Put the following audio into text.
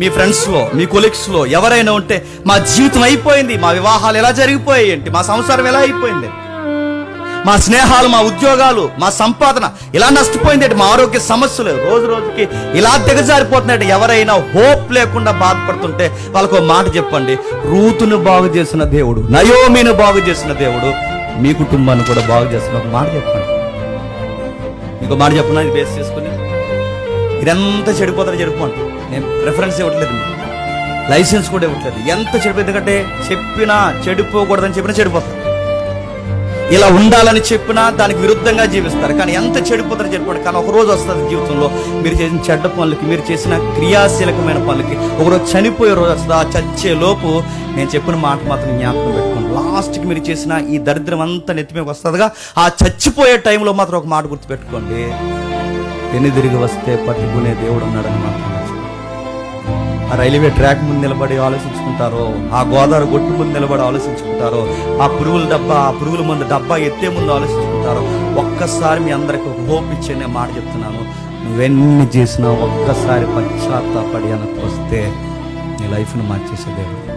మీ ఫ్రెండ్స్లో, మీ కొలీగ్స్లో ఎవరైనా ఉంటే మా జీవితం అయిపోయింది, మా వివాహాలు ఎలా జరిగిపోయాయి ఏంటి, మా సంసారం ఎలా అయిపోయింది, మా స్నేహాలు, మా ఉద్యోగాలు, మా సంపాదన ఇలా నష్టపోయింది ఏంటి, మా ఆరోగ్య సమస్యలు రోజు రోజుకి ఇలా దిగజారిపోతున్నాయి. ఎవరైనా హోప్ లేకుండా బాధపడుతుంటే వాళ్ళకు మాట చెప్పండి. రూతును బాగు చేసిన దేవుడు, నయోమిని బాగు చేసిన దేవుడు మీ కుటుంబాన్ని కూడా బాగు చేస్తున్న ఒక మాట చెప్పండి. మీకు మాట చెప్పిన ఇది బేస్ చేసుకుని ఇదంతా చెడిపోతారో చెడిపోండి. నేను రెఫరెన్స్ ఇవ్వట్లేదు, లైసెన్స్ కూడా ఇవ్వట్లేదు. ఎంత చెడిపోయింది, ఎందుకంటే చెప్పినా చెడిపోకూడదని చెప్పినా చెడిపోతారు. ఇలా ఉండాలని చెప్పినా దానికి విరుద్ధంగా జీవిస్తారు. కానీ ఎంత చెడిపోతారో చెడిపోండి. కానీ ఒక రోజు వస్తుంది జీవితంలో మీరు చేసిన చెడ్డ పనులకి, మీరు చేసిన క్రియాశీలకమైన పనులకి ఒకరోజు చనిపోయే రోజు వస్తుంది. ఆ చచ్చే లోపు నేను చెప్పిన మాట మాత్రం జ్ఞాపకం పెట్టుకోండి. లాస్ట్కి మీరు చేసిన ఈ దరిద్రం అంతా నెత్తిమీదకి వస్తుందిగా, ఆ చచ్చిపోయే టైంలో మాత్రం ఒక మాట గుర్తుపెట్టుకోండి. తిరిగి వస్తే పట్టుకునే దేవుడు ఉన్నాడని మాత్రం. ఆ రైల్వే ట్రాక్ ముందు నిలబడి ఆలోచించుకుంటారో, ఆ గోదావరి గొట్టు ముందు నిలబడి ఆలోచించుకుంటారో, ఆ పురుగుల ముందు డబ్బా ఎత్తే ముందు ఆలోచించుకుంటారో, ఒక్కసారి మీ అందరికి ఒక హోప్ ఇచ్చే నేను మాట చెప్తున్నాను. నువ్వెన్ని చేసినా ఒక్కసారి పశ్చాత్తాపడి వెనక్కి వస్తే నీ లైఫ్ను మార్చేసే దేవుడు.